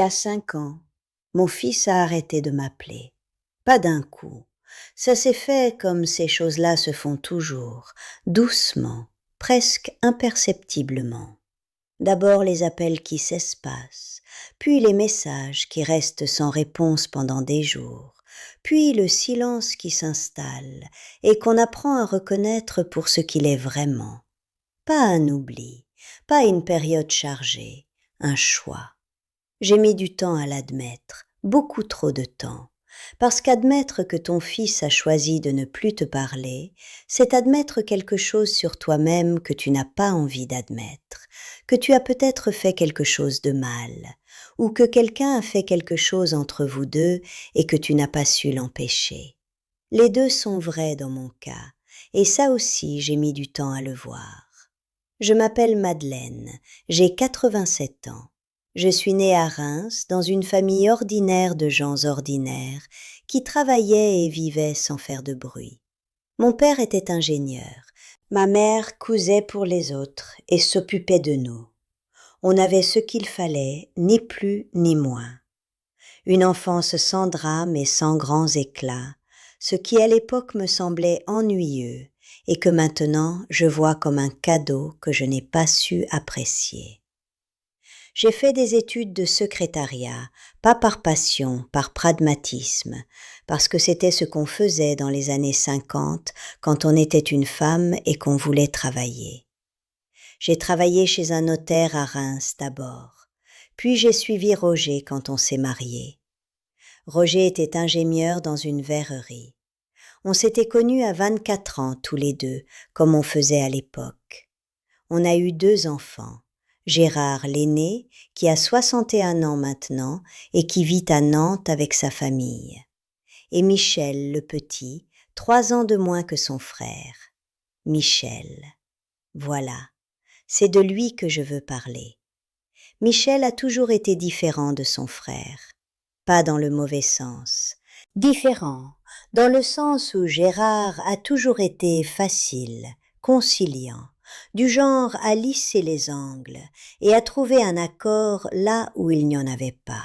Il y a 5 ans, mon fils a arrêté de m'appeler. Pas d'un coup. Ça s'est fait comme ces choses-là se font toujours, doucement, presque imperceptiblement. D'abord les appels qui s'espacent, puis les messages qui restent sans réponse pendant des jours, puis le silence qui s'installe et qu'on apprend à reconnaître pour ce qu'il est vraiment. Pas un oubli, pas une période chargée, un choix. J'ai mis du temps à l'admettre, beaucoup trop de temps, parce qu'admettre que ton fils a choisi de ne plus te parler, c'est admettre quelque chose sur toi-même que tu n'as pas envie d'admettre, que tu as peut-être fait quelque chose de mal, ou que quelqu'un a fait quelque chose entre vous deux et que tu n'as pas su l'empêcher. Les deux sont vrais dans mon cas, et ça aussi j'ai mis du temps à le voir. Je m'appelle Madeleine, j'ai 87 ans. Je suis née à Reims, dans une famille ordinaire de gens ordinaires, qui travaillaient et vivaient sans faire de bruit. Mon père était ingénieur, ma mère cousait pour les autres et s'occupait de nous. On avait ce qu'il fallait, ni plus ni moins. Une enfance sans drame et sans grands éclats, ce qui à l'époque me semblait ennuyeux et que maintenant je vois comme un cadeau que je n'ai pas su apprécier. J'ai fait des études de secrétariat, pas par passion, par pragmatisme, parce que c'était ce qu'on faisait dans les années 50 quand on était une femme et qu'on voulait travailler. J'ai travaillé chez un notaire à Reims d'abord, puis j'ai suivi Roger quand on s'est mariés. Roger était ingénieur dans une verrerie. On s'était connus à 24 ans tous les deux, comme on faisait à l'époque. On a eu 2 enfants. Gérard l'aîné, qui a 61 ans maintenant et qui vit à Nantes avec sa famille. Et Michel le petit, 3 ans de moins que son frère. Michel. Voilà, c'est de lui que je veux parler. Michel a toujours été différent de son frère. Pas dans le mauvais sens. Différent, dans le sens où Gérard a toujours été facile, conciliant, du genre à lisser les angles et à trouver un accord là où il n'y en avait pas.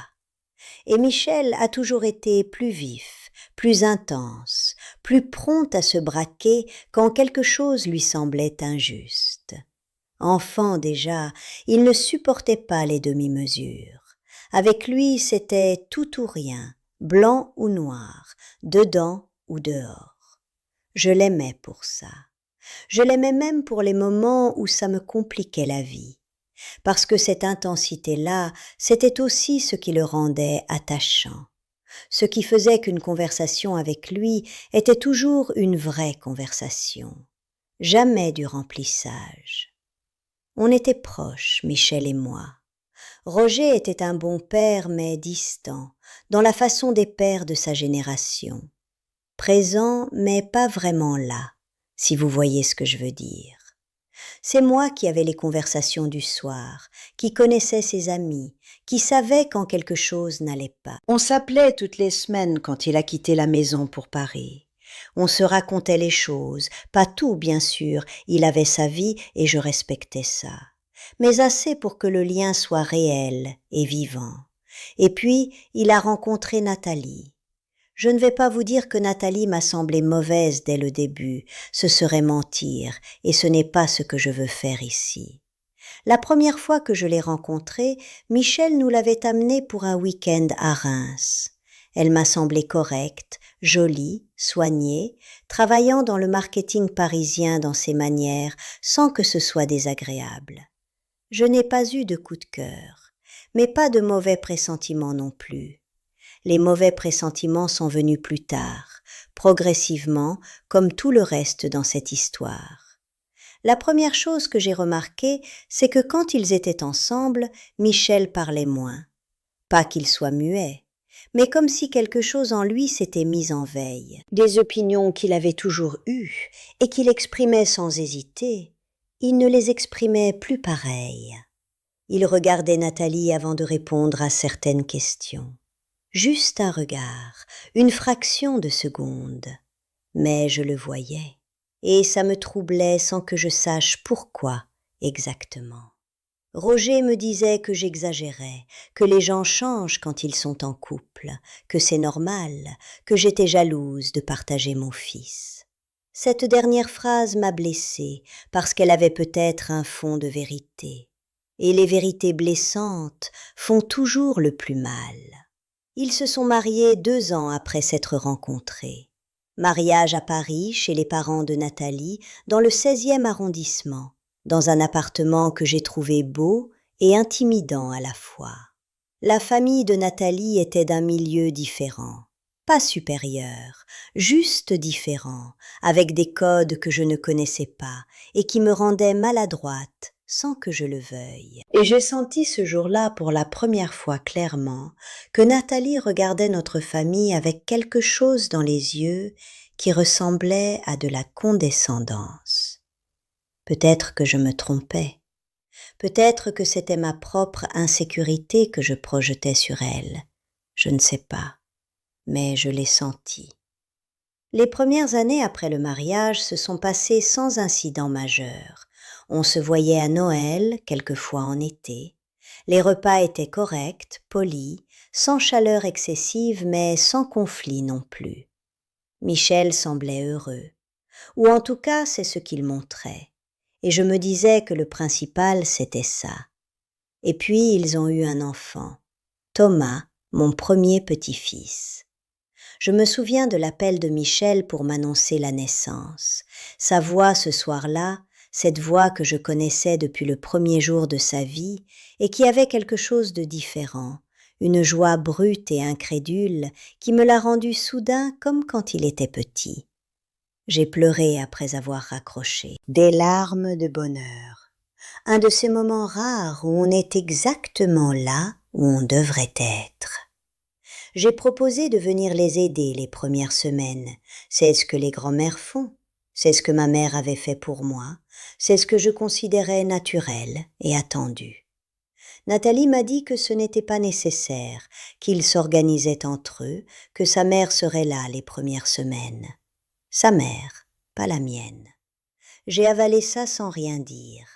Et Michel a toujours été plus vif, plus intense, plus prompt à se braquer quand quelque chose lui semblait injuste. Enfant déjà, il ne supportait pas les demi-mesures. Avec lui, c'était tout ou rien, blanc ou noir, dedans ou dehors. Je l'aimais pour ça. Je l'aimais même pour les moments où ça me compliquait la vie, parce que cette intensité-là, c'était aussi ce qui le rendait attachant, ce qui faisait qu'une conversation avec lui était toujours une vraie conversation, jamais du remplissage. On était proches, Michel et moi. Roger était un bon père, mais distant, dans la façon des pères de sa génération. Présent, mais pas vraiment là, si vous voyez ce que je veux dire. C'est moi qui avais les conversations du soir, qui connaissais ses amis, qui savais quand quelque chose n'allait pas. On s'appelait toutes les semaines quand il a quitté la maison pour Paris. On se racontait les choses, pas tout bien sûr, il avait sa vie et je respectais ça, mais assez pour que le lien soit réel et vivant. Et puis, il a rencontré Nathalie. Je ne vais pas vous dire que Nathalie m'a semblé mauvaise dès le début, ce serait mentir, et ce n'est pas ce que je veux faire ici. La première fois que je l'ai rencontrée, Michel nous l'avait amenée pour un week-end à Reims. Elle m'a semblé correcte, jolie, soignée, travaillant dans le marketing parisien dans ses manières, sans que ce soit désagréable. Je n'ai pas eu de coup de cœur, mais pas de mauvais pressentiments non plus. Les mauvais pressentiments sont venus plus tard, progressivement, comme tout le reste dans cette histoire. La première chose que j'ai remarquée, c'est que quand ils étaient ensemble, Michel parlait moins. Pas qu'il soit muet, mais comme si quelque chose en lui s'était mis en veille. Des opinions qu'il avait toujours eues et qu'il exprimait sans hésiter, il ne les exprimait plus pareilles. Il regardait Nathalie avant de répondre à certaines questions. Juste un regard, une fraction de seconde, mais je le voyais, et ça me troublait sans que je sache pourquoi exactement. Roger me disait que j'exagérais, que les gens changent quand ils sont en couple, que c'est normal, que j'étais jalouse de partager mon fils. Cette dernière phrase m'a blessée parce qu'elle avait peut-être un fond de vérité. Et les vérités blessantes font toujours le plus mal. Ils se sont mariés 2 ans après s'être rencontrés. Mariage à Paris chez les parents de Nathalie dans le 16e arrondissement, dans un appartement que j'ai trouvé beau et intimidant à la fois. La famille de Nathalie était d'un milieu différent, pas supérieur, juste différent, avec des codes que je ne connaissais pas et qui me rendaient maladroite sans que je le veuille. Et j'ai senti ce jour-là pour la première fois clairement que Nathalie regardait notre famille avec quelque chose dans les yeux qui ressemblait à de la condescendance. Peut-être que je me trompais. Peut-être que c'était ma propre insécurité que je projetais sur elle. Je ne sais pas, mais je l'ai senti. Les premières années après le mariage se sont passées sans incident majeur. On se voyait à Noël, quelquefois en été. Les repas étaient corrects, polis, sans chaleur excessive, mais sans conflit non plus. Michel semblait heureux, ou en tout cas c'est ce qu'il montrait, et je me disais que le principal c'était ça. Et puis ils ont eu un enfant, Thomas, mon premier petit-fils. Je me souviens de l'appel de Michel pour m'annoncer la naissance. Sa voix ce soir-là, cette voix que je connaissais depuis le premier jour de sa vie et qui avait quelque chose de différent, une joie brute et incrédule qui me l'a rendu soudain comme quand il était petit. J'ai pleuré après avoir raccroché, des larmes de bonheur. Un de ces moments rares où on est exactement là où on devrait être. J'ai proposé de venir les aider les premières semaines. C'est ce que les grands-mères font. C'est ce que ma mère avait fait pour moi. C'est ce que je considérais naturel et attendu. Nathalie m'a dit que ce n'était pas nécessaire, qu'ils s'organisaient entre eux, que sa mère serait là les premières semaines. Sa mère, pas la mienne. J'ai avalé ça sans rien dire.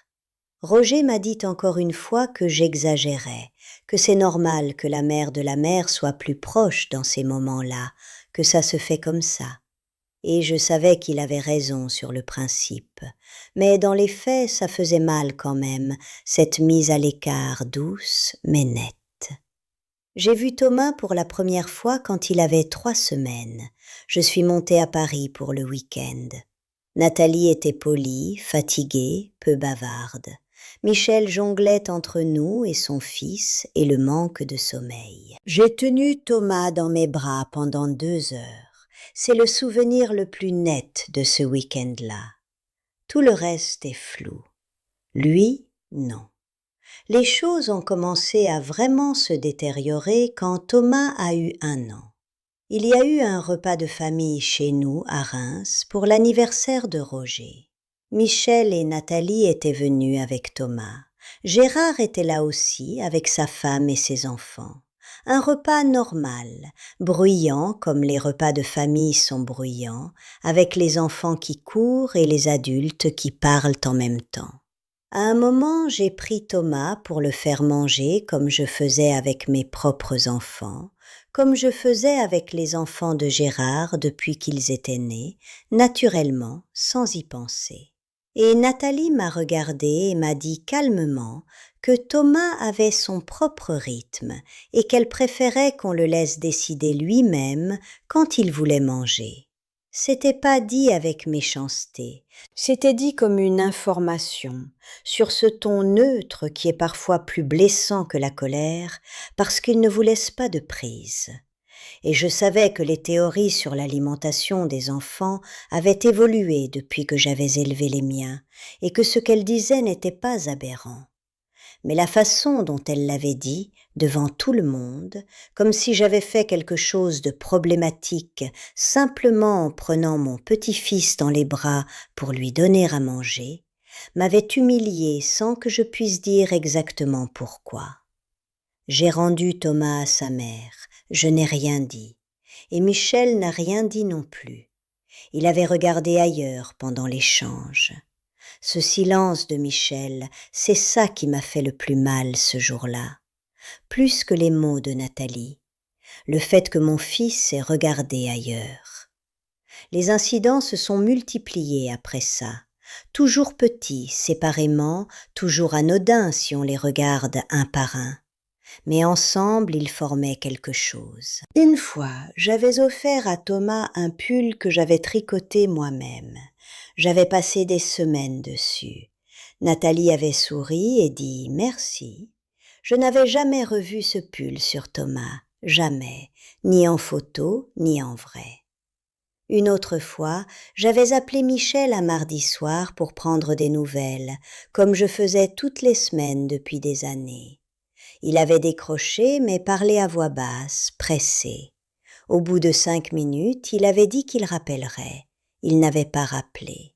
Roger m'a dit encore une fois que j'exagérais, que c'est normal que la mère de la mère soit plus proche dans ces moments-là, que ça se fait comme ça. Et je savais qu'il avait raison sur le principe, mais dans les faits ça faisait mal quand même, cette mise à l'écart douce mais nette. J'ai vu Thomas pour la première fois quand il avait 3 semaines. Je suis montée à Paris pour le week-end. Nathalie était polie, fatiguée, peu bavarde. Michel jonglait entre nous et son fils et le manque de sommeil. J'ai tenu Thomas dans mes bras pendant 2 heures. C'est le souvenir le plus net de ce week-end-là. Tout le reste est flou. Lui, non. Les choses ont commencé à vraiment se détériorer quand Thomas a eu 1 an. Il y a eu un repas de famille chez nous à Reims pour l'anniversaire de Roger. Michel et Nathalie étaient venus avec Thomas. Gérard était là aussi avec sa femme et ses enfants. Un repas normal, bruyant comme les repas de famille sont bruyants, avec les enfants qui courent et les adultes qui parlent en même temps. À un moment, j'ai pris Thomas pour le faire manger comme je faisais avec mes propres enfants, comme je faisais avec les enfants de Gérard depuis qu'ils étaient nés, naturellement, sans y penser. Et Nathalie m'a regardée et m'a dit calmement que Thomas avait son propre rythme et qu'elle préférait qu'on le laisse décider lui-même quand il voulait manger. C'était pas dit avec méchanceté, c'était dit comme une information, sur ce ton neutre qui est parfois plus blessant que la colère, parce qu'il ne vous laisse pas de prise. Et je savais que les théories sur l'alimentation des enfants avaient évolué depuis que j'avais élevé les miens, et que ce qu'elle disait n'était pas aberrant. Mais la façon dont elle l'avait dit, devant tout le monde, comme si j'avais fait quelque chose de problématique simplement en prenant mon petit-fils dans les bras pour lui donner à manger, m'avait humiliée sans que je puisse dire exactement pourquoi. J'ai rendu Thomas à sa mère, je n'ai rien dit, et Michel n'a rien dit non plus. Il avait regardé ailleurs pendant l'échange. Ce silence de Michel, c'est ça qui m'a fait le plus mal ce jour-là, plus que les mots de Nathalie, le fait que mon fils ait regardé ailleurs. Les incidents se sont multipliés après ça, toujours petits, séparément, toujours anodins si on les regarde un par un. Mais ensemble, ils formaient quelque chose. Une fois, j'avais offert à Thomas un pull que j'avais tricoté moi-même. J'avais passé des semaines dessus. Nathalie avait souri et dit « Merci ». Je n'avais jamais revu ce pull sur Thomas, jamais, ni en photo, ni en vrai. Une autre fois, j'avais appelé Michel un mardi soir pour prendre des nouvelles, comme je faisais toutes les semaines depuis des années. Il avait décroché, mais parlait à voix basse, pressé. Au bout de 5 minutes, il avait dit qu'il rappellerait. Il n'avait pas rappelé.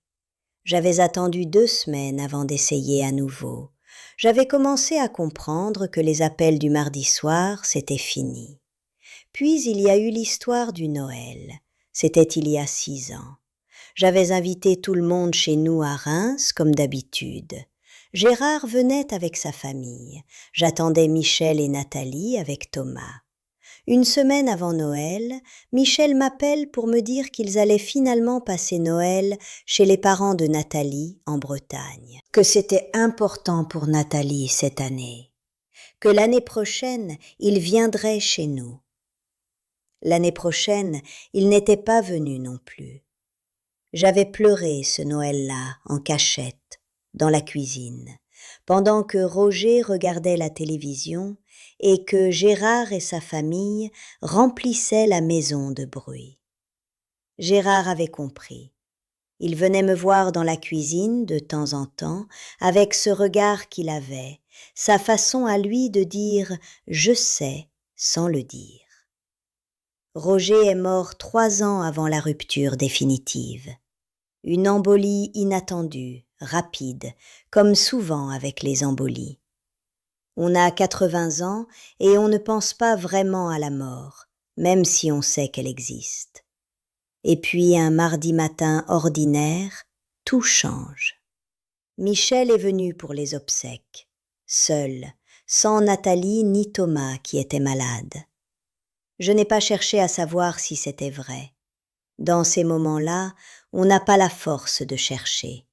J'avais attendu 2 semaines avant d'essayer à nouveau. J'avais commencé à comprendre que les appels du mardi soir, c'était fini. Puis il y a eu l'histoire du Noël. C'était il y a 6 ans. J'avais invité tout le monde chez nous à Reims, comme d'habitude. Gérard venait avec sa famille. J'attendais Michel et Nathalie avec Thomas. Une semaine avant Noël, Michel m'appelle pour me dire qu'ils allaient finalement passer Noël chez les parents de Nathalie en Bretagne. Que c'était important pour Nathalie cette année. Que l'année prochaine, il viendrait chez nous. L'année prochaine, il n'était pas venu non plus. J'avais pleuré ce Noël-là en cachette, dans la cuisine, pendant que Roger regardait la télévision et que Gérard et sa famille remplissaient la maison de bruit. Gérard avait compris. Il venait me voir dans la cuisine de temps en temps avec ce regard qu'il avait, sa façon à lui de dire « je sais » sans le dire. Roger est mort 3 ans avant la rupture définitive. Une embolie inattendue, rapide, comme souvent avec les embolies. On a 80 ans et on ne pense pas vraiment à la mort, même si on sait qu'elle existe. Et puis un mardi matin ordinaire, tout change. Michel est venu pour les obsèques, seul, sans Nathalie ni Thomas qui étaient malades. Je n'ai pas cherché à savoir si c'était vrai. Dans ces moments-là, on n'a pas la force de chercher.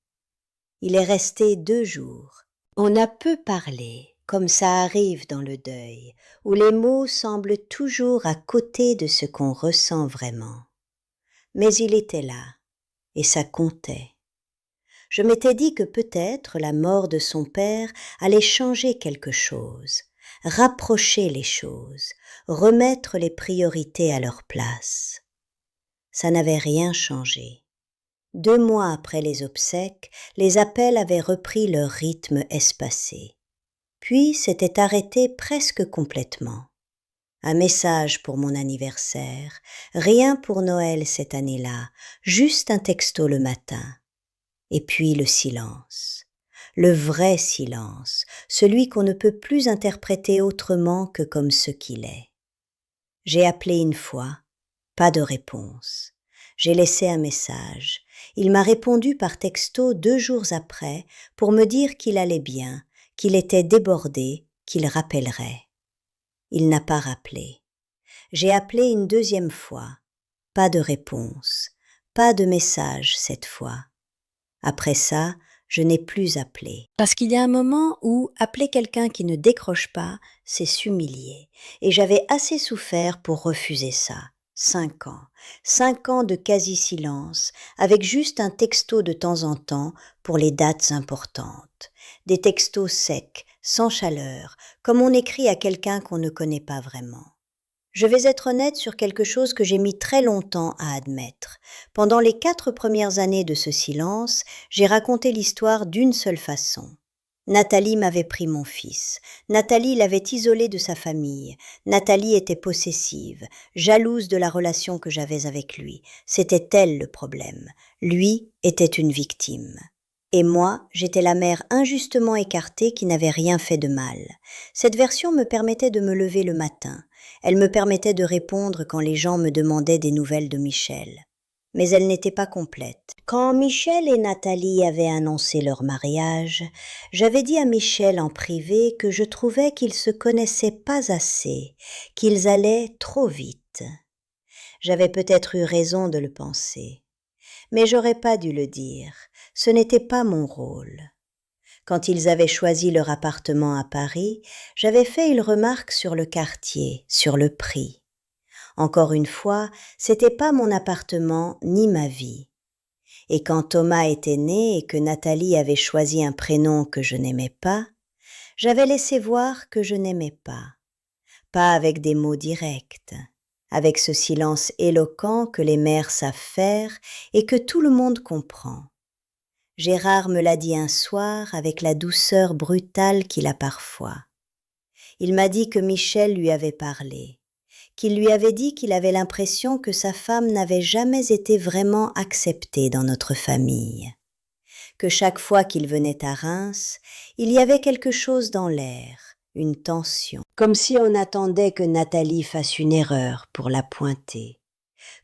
Il est resté 2 jours. On a peu parlé, comme ça arrive dans le deuil, où les mots semblent toujours à côté de ce qu'on ressent vraiment. Mais il était là, et ça comptait. Je m'étais dit que peut-être la mort de son père allait changer quelque chose, rapprocher les choses, remettre les priorités à leur place. Ça n'avait rien changé. 2 mois après les obsèques, les appels avaient repris leur rythme espacé. Puis s'étaient arrêtés presque complètement. Un message pour mon anniversaire, rien pour Noël cette année-là, juste un texto le matin. Et puis le silence, le vrai silence, celui qu'on ne peut plus interpréter autrement que comme ce qu'il est. J'ai appelé une fois, pas de réponse. J'ai laissé un message. Il m'a répondu par texto 2 jours après pour me dire qu'il allait bien, qu'il était débordé, qu'il rappellerait. Il n'a pas rappelé. J'ai appelé une 2e fois. Pas de réponse, pas de message cette fois. Après ça, je n'ai plus appelé. Parce qu'il y a un moment où appeler quelqu'un qui ne décroche pas, c'est s'humilier. Et j'avais assez souffert pour refuser ça. 5 ans. 5 ans de quasi-silence, avec juste un texto de temps en temps pour les dates importantes. Des textos secs, sans chaleur, comme on écrit à quelqu'un qu'on ne connaît pas vraiment. Je vais être honnête sur quelque chose que j'ai mis très longtemps à admettre. Pendant les 4 premières années de ce silence, j'ai raconté l'histoire d'une seule façon. Nathalie m'avait pris mon fils. Nathalie l'avait isolé de sa famille. Nathalie était possessive, jalouse de la relation que j'avais avec lui. C'était elle le problème. Lui était une victime. Et moi, j'étais la mère injustement écartée qui n'avait rien fait de mal. Cette version me permettait de me lever le matin. Elle me permettait de répondre quand les gens me demandaient des nouvelles de Michel. mais elle n'était pas complète. Quand Michel et Nathalie avaient annoncé leur mariage, j'avais dit à Michel en privé que je trouvais qu'ils se connaissaient pas assez, qu'ils allaient trop vite. J'avais peut-être eu raison de le penser, mais j'aurais pas dû le dire, ce n'était pas mon rôle. Quand ils avaient choisi leur appartement à Paris, j'avais fait une remarque sur le quartier, sur le prix. Encore une fois, c'était pas mon appartement ni ma vie. Et quand Thomas était né et que Nathalie avait choisi un prénom que je n'aimais pas, j'avais laissé voir que je n'aimais pas. Pas avec des mots directs, avec ce silence éloquent que les mères savent faire et que tout le monde comprend. Gérard me l'a dit un soir avec la douceur brutale qu'il a parfois. Il m'a dit que Michel lui avait parlé, qu'il lui avait dit qu'il avait l'impression que sa femme n'avait jamais été vraiment acceptée dans notre famille, que chaque fois qu'il venait à Reims, il y avait quelque chose dans l'air, une tension, comme si on attendait que Nathalie fasse une erreur pour la pointer,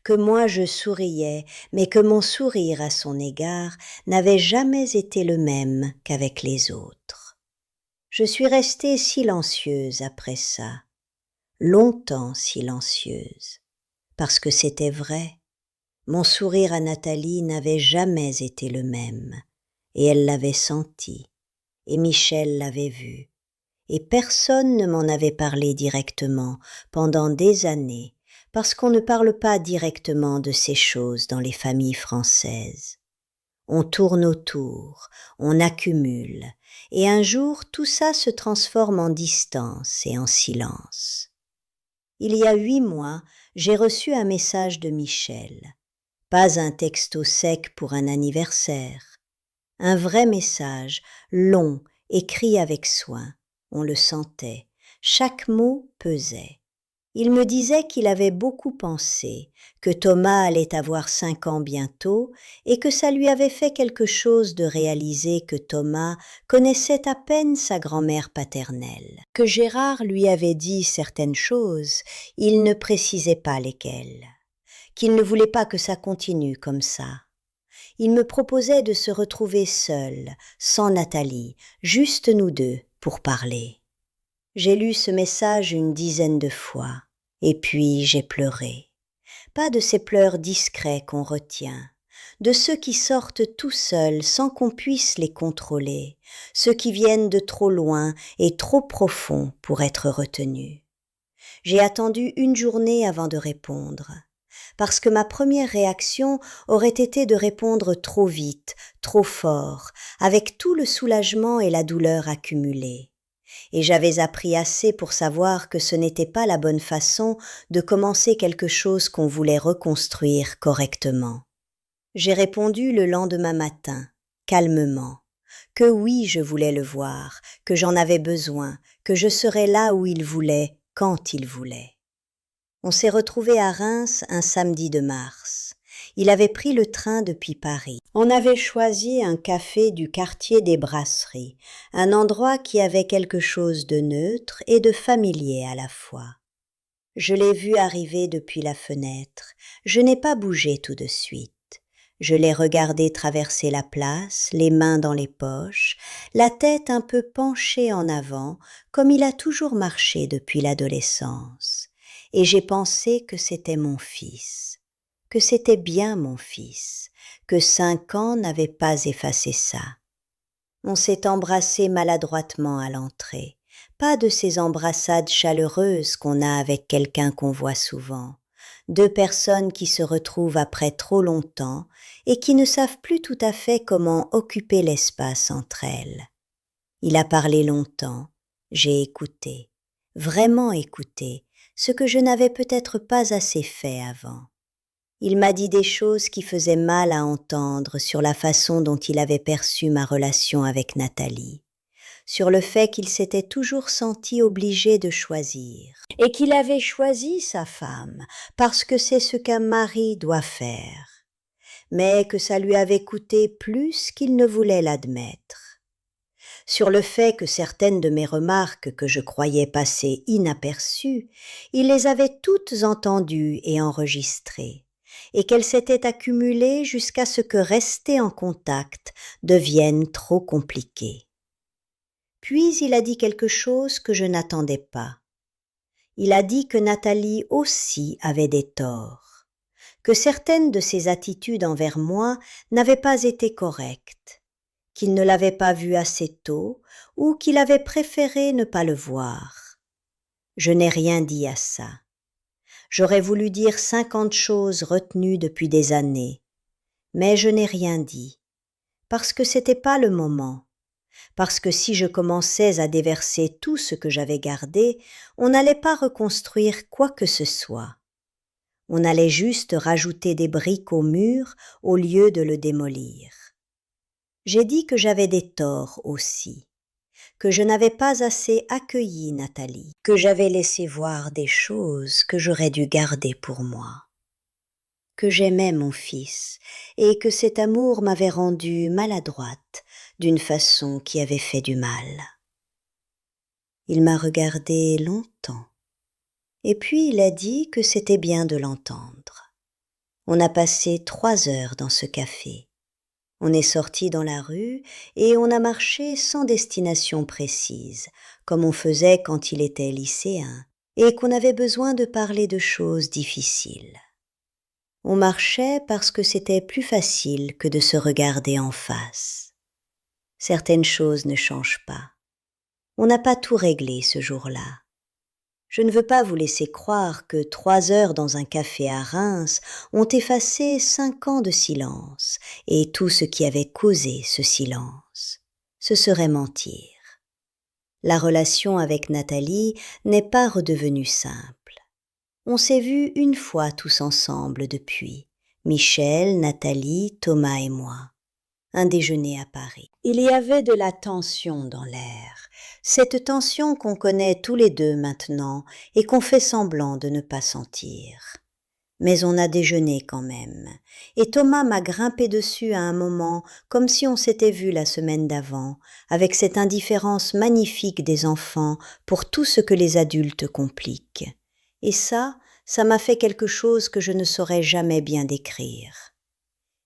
que moi je souriais, mais que mon sourire à son égard n'avait jamais été le même qu'avec les autres. Je suis restée silencieuse après ça, longtemps silencieuse, parce que c'était vrai. Mon sourire à Nathalie n'avait jamais été le même, et elle l'avait senti, et Michel l'avait vu, et personne ne m'en avait parlé directement pendant des années, parce qu'on ne parle pas directement de ces choses dans les familles françaises. On tourne autour, on accumule, et un jour tout ça se transforme en distance et en silence. Il y a 8 mois, j'ai reçu un message de Michel. Pas un texto sec pour un anniversaire. Un vrai message, long, écrit avec soin. On le sentait. Chaque mot pesait. Il me disait qu'il avait beaucoup pensé, que Thomas allait avoir 5 ans bientôt et que ça lui avait fait quelque chose de réaliser que Thomas connaissait à peine sa grand-mère paternelle, que Gérard lui avait dit certaines choses, il ne précisait pas lesquelles, qu'il ne voulait pas que ça continue comme ça. Il me proposait de se retrouver seuls, sans Nathalie, juste nous deux, pour parler. J'ai lu ce message une dizaine de fois. Et puis j'ai pleuré. Pas de ces pleurs discrets qu'on retient, de ceux qui sortent tout seuls sans qu'on puisse les contrôler, ceux qui viennent de trop loin et trop profond pour être retenus. J'ai attendu une journée avant de répondre, parce que ma première réaction aurait été de répondre trop vite, trop fort, avec tout le soulagement et la douleur accumulés. Et j'avais appris assez pour savoir que ce n'était pas la bonne façon de commencer quelque chose qu'on voulait reconstruire correctement. J'ai répondu le lendemain matin, calmement, que oui, je voulais le voir, que j'en avais besoin, que je serais là où il voulait, quand il voulait. On s'est retrouvés à Reims un samedi de mars. Il avait pris le train depuis Paris. On avait choisi un café du quartier des Brasseries, un endroit qui avait quelque chose de neutre et de familier à la fois. Je l'ai vu arriver depuis la fenêtre. Je n'ai pas bougé tout de suite. Je l'ai regardé traverser la place, les mains dans les poches, la tête un peu penchée en avant, comme il a toujours marché depuis l'adolescence. Et j'ai pensé que c'était mon fils, que c'était bien mon fils, que 5 ans n'avaient pas effacé ça. On s'est embrassé maladroitement à l'entrée, pas de ces embrassades chaleureuses qu'on a avec quelqu'un qu'on voit souvent, 2 personnes qui se retrouvent après trop longtemps et qui ne savent plus tout à fait comment occuper l'espace entre elles. Il a parlé longtemps, j'ai écouté, vraiment écouté, ce que je n'avais peut-être pas assez fait avant. Il m'a dit des choses qui faisaient mal à entendre sur la façon dont il avait perçu ma relation avec Nathalie, sur le fait qu'il s'était toujours senti obligé de choisir, et qu'il avait choisi sa femme parce que c'est ce qu'un mari doit faire, mais que ça lui avait coûté plus qu'il ne voulait l'admettre. Sur le fait que certaines de mes remarques que je croyais passer inaperçues, il les avait toutes entendues et enregistrées. et qu'elles s'étaient accumulées jusqu'à ce que rester en contact devienne trop compliqué. Puis il a dit quelque chose que je n'attendais pas. Il a dit que Nathalie aussi avait des torts, que certaines de ses attitudes envers moi n'avaient pas été correctes, qu'il ne l'avait pas vue assez tôt ou qu'il avait préféré ne pas le voir. Je n'ai rien dit à ça. J'aurais voulu dire 50 choses retenues depuis des années, mais je n'ai rien dit, parce que c'était pas le moment, parce que si je commençais à déverser tout ce que j'avais gardé, on n'allait pas reconstruire quoi que ce soit. On allait juste rajouter des briques au mur au lieu de le démolir. J'ai dit que j'avais des torts aussi, que je n'avais pas assez accueilli Nathalie, que j'avais laissé voir des choses que j'aurais dû garder pour moi, que j'aimais mon fils et que cet amour m'avait rendue maladroite d'une façon qui avait fait du mal. Il m'a regardé longtemps et puis il a dit que c'était bien de l'entendre. On a passé 3 heures dans ce café. On est sorti dans la rue et on a marché sans destination précise, comme on faisait quand il était lycéen, et qu'on avait besoin de parler de choses difficiles. On marchait parce que c'était plus facile que de se regarder en face. Certaines choses ne changent pas. On n'a pas tout réglé ce jour-là. Je ne veux pas vous laisser croire que 3 heures dans un café à Reims ont effacé 5 ans de silence et tout ce qui avait causé ce silence. Ce serait mentir. La relation avec Nathalie n'est pas redevenue simple. On s'est vus une fois tous ensemble depuis, Michel, Nathalie, Thomas et moi. Un déjeuner à Paris. Il y avait de la tension dans l'air, cette tension qu'on connaît tous les deux maintenant et qu'on fait semblant de ne pas sentir. Mais on a déjeuné quand même, et Thomas m'a grimpé dessus à un moment comme si on s'était vu la semaine d'avant, avec cette indifférence magnifique des enfants pour tout ce que les adultes compliquent. Et ça m'a fait quelque chose que je ne saurais jamais bien décrire.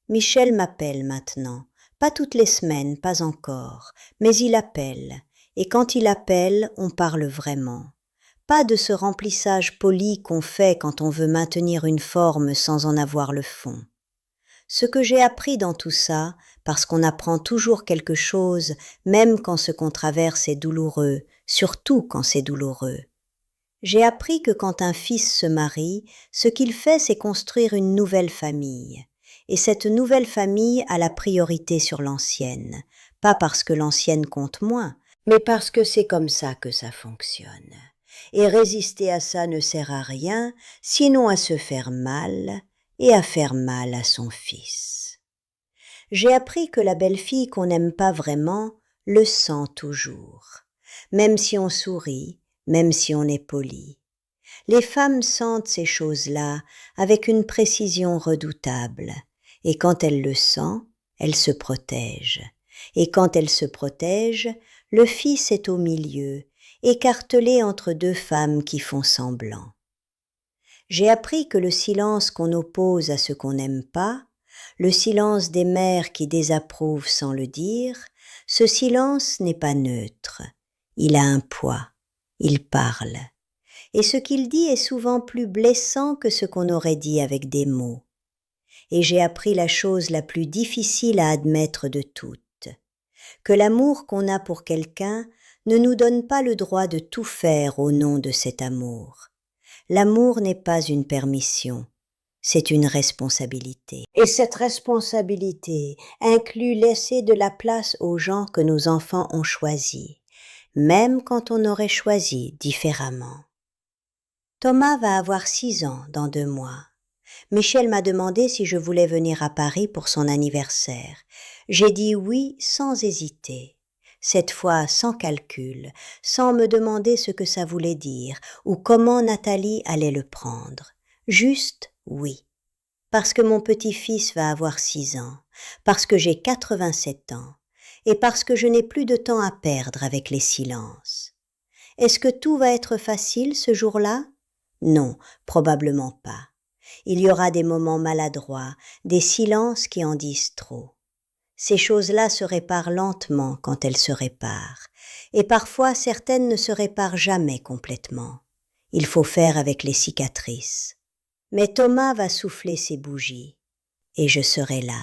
Michel m'appelle maintenant. Pas toutes les semaines, pas encore, mais il appelle, et quand il appelle, on parle vraiment. Pas de ce remplissage poli qu'on fait quand on veut maintenir une forme sans en avoir le fond. Ce que j'ai appris dans tout ça, parce qu'on apprend toujours quelque chose, même quand ce qu'on traverse est douloureux, surtout quand c'est douloureux. J'ai appris que quand un fils se marie, ce qu'il fait, c'est construire une nouvelle famille. Et cette nouvelle famille a la priorité sur l'ancienne, pas parce que l'ancienne compte moins, mais parce que c'est comme ça que ça fonctionne. Et résister à ça ne sert à rien, sinon à se faire mal et à faire mal à son fils. J'ai appris que la belle-fille qu'on n'aime pas vraiment le sent toujours, même si on sourit, même si on est poli. Les femmes sentent ces choses-là avec une précision redoutable. Et quand elle le sent, elle se protège. Et quand elle se protège, le fils est au milieu, écartelé entre 2 femmes qui font semblant. J'ai appris que le silence qu'on oppose à ce qu'on n'aime pas, le silence des mères qui désapprouvent sans le dire, ce silence n'est pas neutre. Il a un poids, il parle. Et ce qu'il dit est souvent plus blessant que ce qu'on aurait dit avec des mots. Et j'ai appris la chose la plus difficile à admettre de toutes, que l'amour qu'on a pour quelqu'un ne nous donne pas le droit de tout faire au nom de cet amour. L'amour n'est pas une permission, c'est une responsabilité. Et cette responsabilité inclut laisser de la place aux gens que nos enfants ont choisis, même quand on aurait choisi différemment. Thomas va avoir 6 ans dans 2 mois. Michel m'a demandé si je voulais venir à Paris pour son anniversaire. J'ai dit oui sans hésiter, cette fois sans calcul, sans me demander ce que ça voulait dire ou comment Nathalie allait le prendre. Juste oui, parce que mon petit-fils va avoir 6 ans, parce que j'ai 87 ans et parce que je n'ai plus de temps à perdre avec les silences. Est-ce que tout va être facile ce jour-là ? Non, probablement pas. Il y aura des moments maladroits, des silences qui en disent trop. Ces choses-là se réparent lentement quand elles se réparent, et parfois certaines ne se réparent jamais complètement. Il faut faire avec les cicatrices. Mais Thomas va souffler ses bougies, et je serai là.